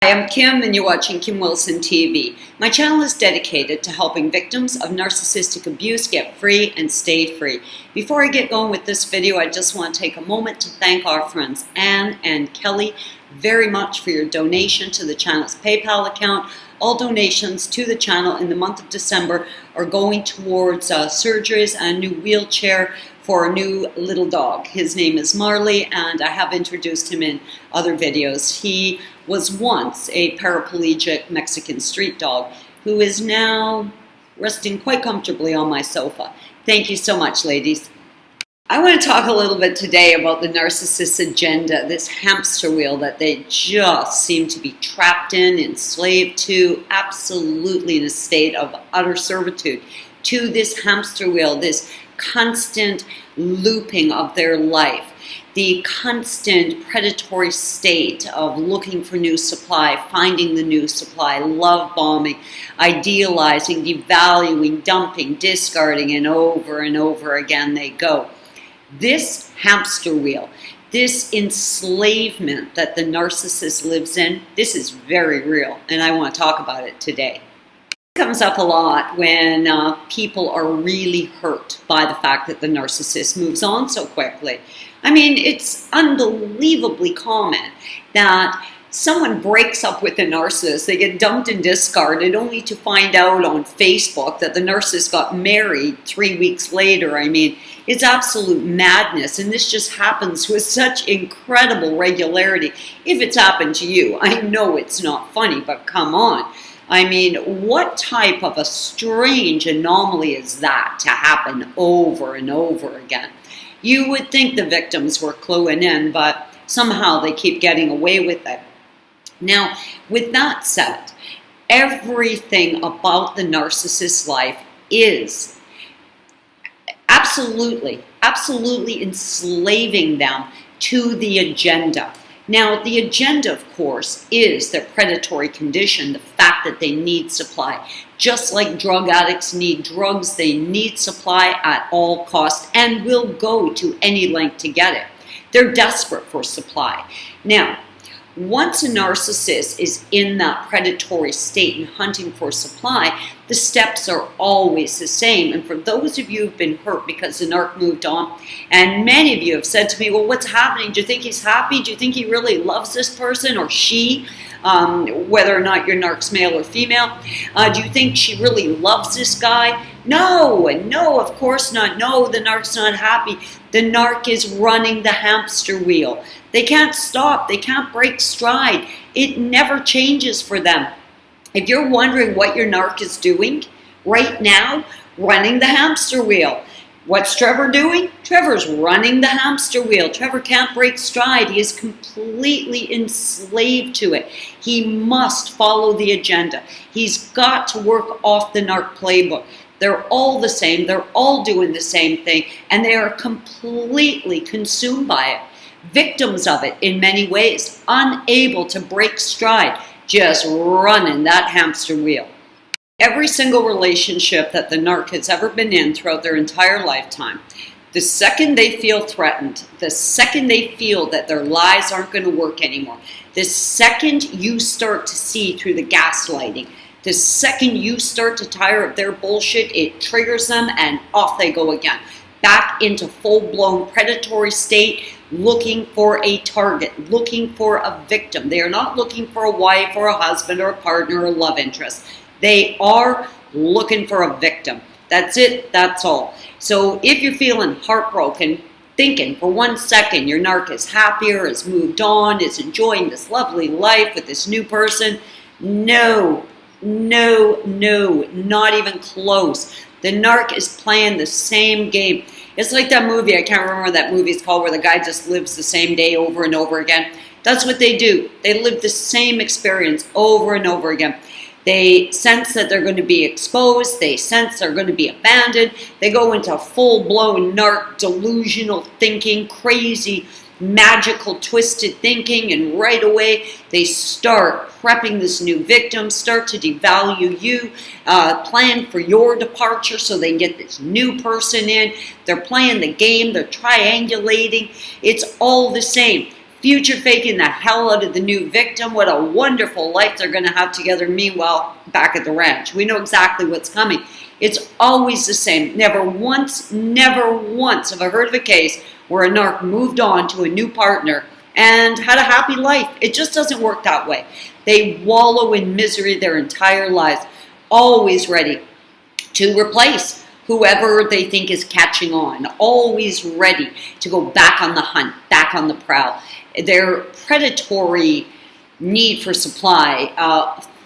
Hi, I'm Kim and you're watching Kim Wilson TV. My channel is dedicated to helping victims of narcissistic abuse get free and stay free. Before I get going with this video, I just want to take a moment to thank our friends Anne and Kelly very much for your donation to the channel's PayPal account. All donations to the channel in the month of December are going towards surgeries and a new wheelchair for a new little dog. His name is Marley, and I have introduced him in other videos. He was once a paraplegic Mexican street dog who is now resting quite comfortably on my sofa. Thank you so much, ladies. I want to talk a little bit today about the Narcissist Agenda, this hamster wheel that they just seem to be trapped in, enslaved to, absolutely in a state of utter servitude to this hamster wheel, this constant looping of their life, the constant predatory state of looking for new supply, finding the new supply, love bombing, idealizing, devaluing, dumping, discarding, and over again they go. This hamster wheel, this enslavement that the narcissist lives in, this is very real, and I want to talk about it today. It comes up a lot when people are really hurt by the fact that the narcissist moves on so quickly. I mean, it's unbelievably common that someone breaks up with a narcissist, they get dumped and discarded, only to find out on Facebook that the narcissist got married 3 weeks later. I mean, it's absolute madness, and this just happens with such incredible regularity. If it's happened to you, I know it's not funny, but come on. I mean, what type of a strange anomaly is that to happen over and over again? You would think the victims were cluing in, but somehow they keep getting away with it. Now, with that said, everything about the narcissist's life is absolutely enslaving them to the agenda. Now, the agenda, of course, is their predatory condition, the fact that they need supply. Just like drug addicts need drugs, they need supply at all costs and will go to any length to get it. They're desperate for supply. Now, once a narcissist is in that predatory state and hunting for supply, the steps are always the same. And for those of you who've been hurt because the narc moved on, and many of you have said to me, well, what's happening? Do you think he's happy? Do you think he really loves this person or she? Whether or not your narc's male or female. Do you think she really loves this guy? No, of course not. No, the narc's not happy. The narc is running the hamster wheel. They can't stop. They can't break stride. It never changes for them. If you're wondering what your narc is doing right now, running the hamster wheel. What's Trevor doing? Trevor's running the hamster wheel. Trevor can't break stride. He is completely enslaved to it. He must follow the agenda. He's got to work off the narc playbook. They're all the same. They're all doing the same thing, and they are completely consumed by it. Victims of it in many ways, unable to break stride, just running that hamster wheel. Every single relationship that the narc has ever been in throughout their entire lifetime, the second they feel threatened, the second they feel that their lies aren't going to work anymore, the second you start to see through the gaslighting, the second you start to tire of their bullshit, it triggers them and off they go again. Back into full-blown predatory state, looking for a target, looking for a victim. They are not looking for a wife or a husband or a partner or a love interest. They are looking for a victim. That's it, that's all. So if you're feeling heartbroken, thinking for 1 second your narc is happier, has moved on, is enjoying this lovely life with this new person, no, not even close. The narc is playing the same game. It's like that movie, I can't remember what that movie's called, where the guy just lives the same day over and over again. That's what they do. They live the same experience over and over again. They sense that they're going to be exposed. They sense they're going to be abandoned. They go into full-blown narc delusional thinking, crazy, magical, twisted thinking, and right away they start prepping this new victim, start to devalue you, plan for your departure so they can get this new person in. They're playing the game. They're triangulating. It's all the same. future faking the hell out of the new victim. What a wonderful life they're going to have together. Meanwhile, back at the ranch, we know exactly what's coming. It's always the same. Never once have I heard of a case where a narc moved on to a new partner and had a happy life. It just doesn't work that way. They wallow in misery their entire lives, always ready to replace whoever they think is catching on, always ready to go back on the hunt, back on the prowl. Their predatory need for supply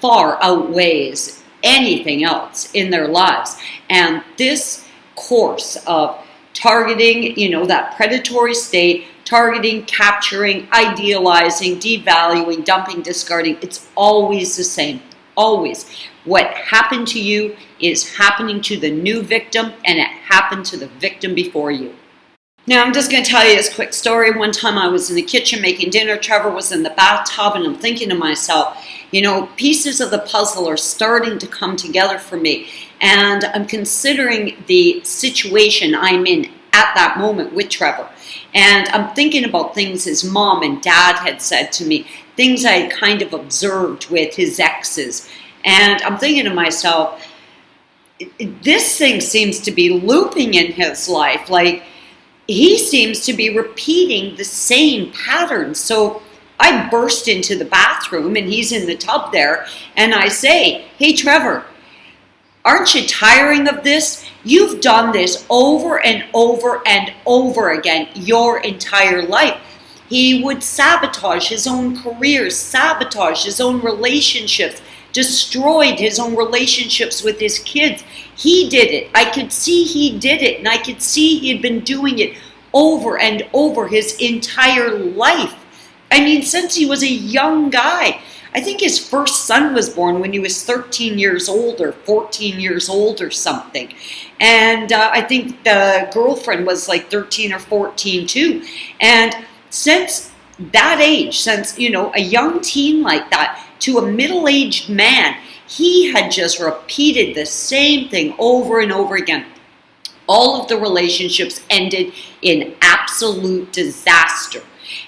far outweighs anything else in their lives. And this course of targeting, that predatory state, targeting, capturing, idealizing, devaluing, dumping, discarding, it's always the same. Always. What happened to you is happening to the new victim, and it happened to the victim before you. Now, I'm just going to tell you this quick story. One time I was in the kitchen making dinner. Trevor was in the bathtub, and I'm thinking to myself, pieces of the puzzle are starting to come together for me. And I'm considering the situation I'm in at that moment with Trevor. And I'm thinking about things his mom and dad had said to me, things I had kind of observed with his exes. And I'm thinking to myself, this thing seems to be looping in his life. Like, he seems to be repeating the same pattern. So I burst into the bathroom, and he's in the tub there, and I say, hey, Trevor, aren't you tiring of this? You've done this over and over and over again your entire life. He would sabotage his own career, sabotage his own relationships, destroyed his own relationships with his kids. He did it. I could see he did it, and I could see he had been doing it over and over his entire life. I mean, since he was a young guy. I think his first son was born when he was 13 years old or 14 years old or something. And I think the girlfriend was like 13 or 14 too. And since that age, since, a young teen like that to a middle-aged man, he had just repeated the same thing over and over again. All of the relationships ended in absolute disaster.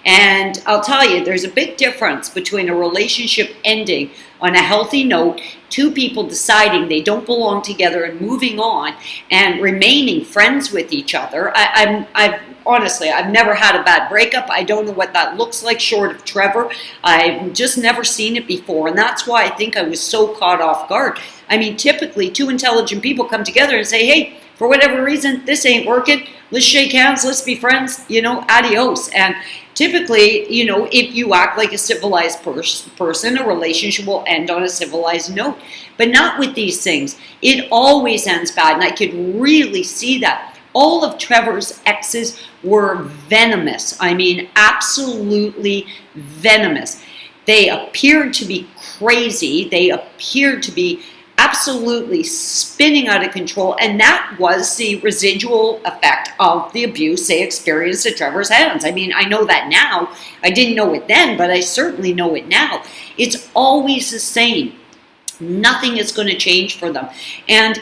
And I'll tell you, there's a big difference between a relationship ending on a healthy note, two people deciding they don't belong together and moving on, and remaining friends with each other. I've never had a bad breakup. I don't know what that looks like short of Trevor. I've just never seen it before, and that's why I think I was so caught off guard. I mean, typically, two intelligent people come together and say, hey, for whatever reason, this ain't working. Let's shake hands. Let's be friends. Adios. And typically, if you act like a civilized person, a relationship will end on a civilized note. But not with these things. It always ends bad, and I could really see that. All of Trevor's exes were venomous. I mean, absolutely venomous. They appeared to be crazy. They appeared to be absolutely spinning out of control, and that was the residual effect of the abuse they experienced at Trevor's hands. I mean, I know that now. I didn't know it then, but I certainly know it now. It's always the same. Nothing is going to change for them. And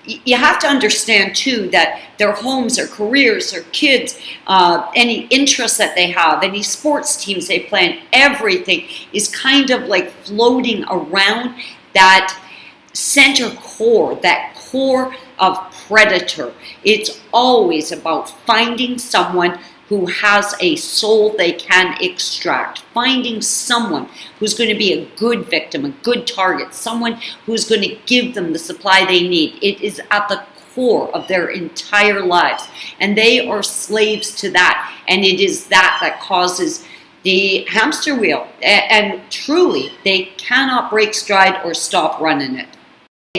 you have to understand, too, that their homes, their careers, their kids, any interests that they have, any sports teams they play in, everything is kind of like floating around that center core, that core of predator. It's always about finding someone who has a soul they can extract, finding someone who's going to be a good victim, a good target, someone who's going to give them the supply they need. It is at the core of their entire lives, and they are slaves to that, and it is that causes the hamster wheel, and truly, they cannot break stride or stop running it.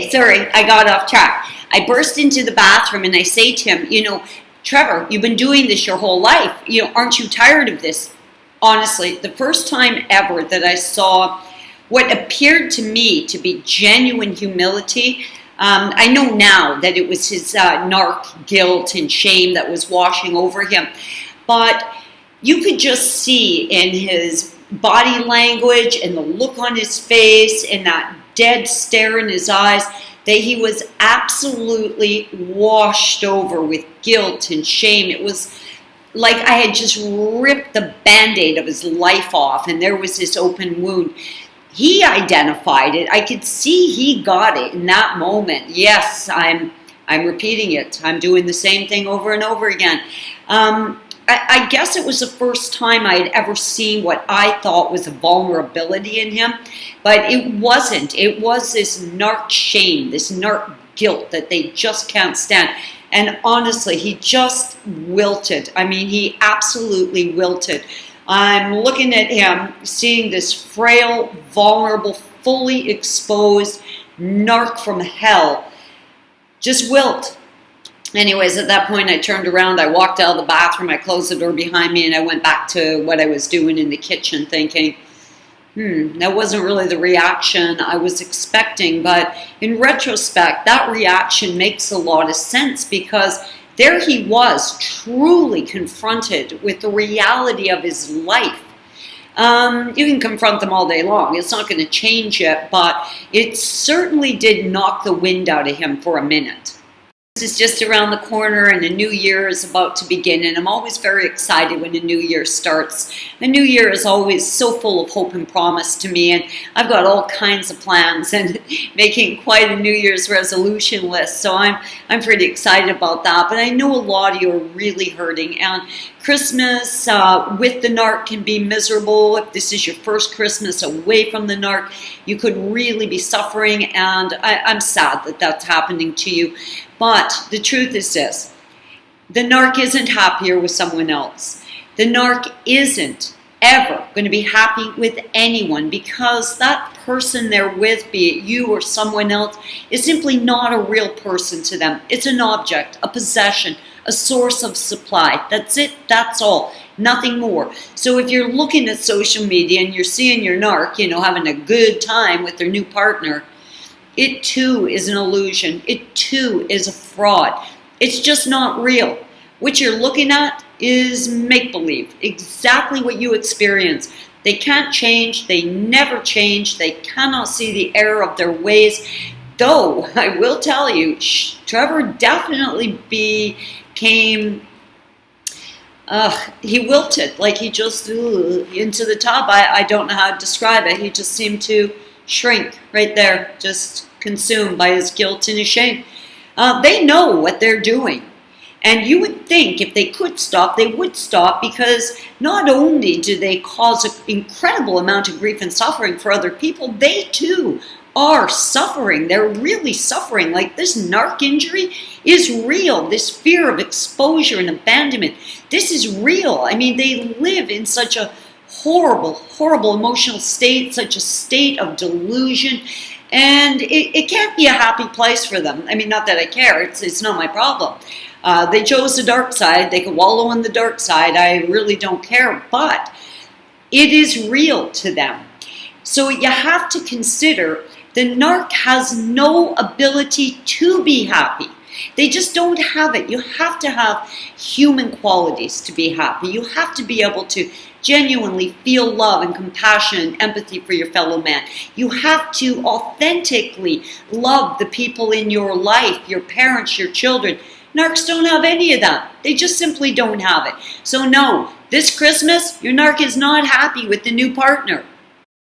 Sorry, I got off track. I burst into the bathroom and I say to him, Trevor, you've been doing this your whole life. Aren't you tired of this? Honestly, the first time ever that I saw what appeared to me to be genuine humility, I know now that it was his narc guilt and shame that was washing over him. But you could just see in his body language and the look on his face and that dead stare in his eyes that he was absolutely washed over with guilt and shame. It was like I had just ripped the Band-Aid of his life off and there was this open wound. He identified it. I could see he got it in that moment. Yes, I'm repeating it. I'm doing the same thing over and over again. I guess it was the first time I had ever seen what I thought was a vulnerability in him, but it wasn't. It was this narc shame, this narc guilt that they just can't stand. And honestly, he just wilted. I mean, he absolutely wilted. I'm looking at him, seeing this frail, vulnerable, fully exposed narc from hell just wilt. Anyways, at that point, I turned around, I walked out of the bathroom, I closed the door behind me, and I went back to what I was doing in the kitchen thinking, that wasn't really the reaction I was expecting. But in retrospect, that reaction makes a lot of sense because there he was, truly confronted with the reality of his life. You can confront them all day long. It's not going to change it, but it certainly did knock the wind out of him for a minute. This is just around the corner and a new year is about to begin, and I'm always very excited when a new year starts. The new year is always so full of hope and promise to me, and I've got all kinds of plans and making quite a New Year's resolution list, so I'm pretty excited about that. But I know a lot of you are really hurting, and Christmas with the narc can be miserable. If this is your first Christmas away from the narc, you could really be suffering, and I'm sad that that's happening to you. But the truth is this, the narc isn't happier with someone else. The narc isn't ever going to be happy with anyone because that person they're with, be it you or someone else, is simply not a real person to them. It's an object, a possession, a source of supply. That's it, that's all, nothing more. So if you're looking at social media and you're seeing your narc, having a good time with their new partner, it too is an illusion. It too is a fraud. It's just not real. What you're looking at is make-believe, exactly what you experience. They can't change. They never change. They cannot see the error of their ways. Though, I will tell you, Trevor definitely became, he wilted, like he just into the tub. I don't know how to describe it. He just seemed to shrink right there, just consumed by his guilt and his shame. They know what they're doing. And you would think if they could stop, they would stop, because not only do they cause an incredible amount of grief and suffering for other people, they too are suffering. They're really suffering. Like, this narc injury is real. This fear of exposure and abandonment, this is real. I mean, they live in such a horrible, horrible emotional state, such a state of delusion, and it can't be a happy place for them. I mean, not that I care, it's not my problem. They chose the dark side, they could wallow in the dark side, I really don't care, but it is real to them. So you have to consider the narc has no ability to be happy. They just don't have it. You have to have human qualities to be happy. You have to be able to genuinely feel love and compassion and empathy for your fellow man. You have to authentically love the people in your life, your parents, your children. Narcs don't have any of that. They just simply don't have it. So no, this Christmas, your narc is not happy with the new partner.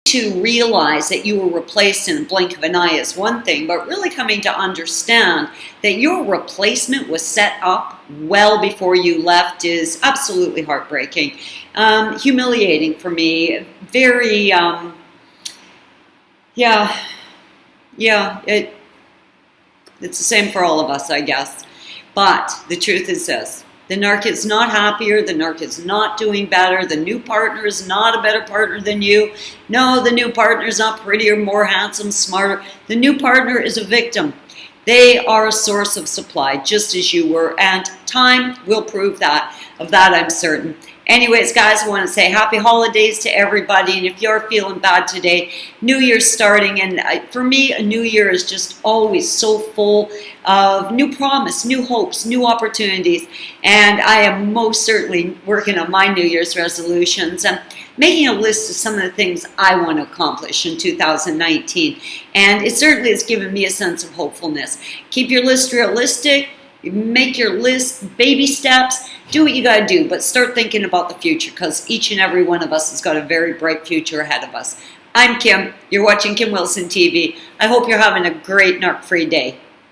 To realize that you were replaced in a blink of an eye is one thing, but really coming to understand that your replacement was set up well before you left is absolutely heartbreaking, humiliating for me, very, it's the same for all of us, I guess. But the truth is this. The narc is not happier. The narc is not doing better. The new partner is not a better partner than you. No, the new partner is not prettier, more handsome, smarter. The new partner is a victim. They are a source of supply, just as you were, and time will prove that. Of that, I'm certain. Anyways, guys, I want to say happy holidays to everybody, and if you're feeling bad today, New Year's starting, and for me, a new year is just always so full of new promise, new hopes, new opportunities, and I am most certainly working on my New Year's resolutions and making a list of some of the things I want to accomplish in 2019, and it certainly has given me a sense of hopefulness. Keep your list realistic. Make your list baby steps, do what you got to do, but start thinking about the future, because each and every one of us has got a very bright future ahead of us. I'm Kim. You're watching Kim Wilson TV. I hope you're having a great narc-free day.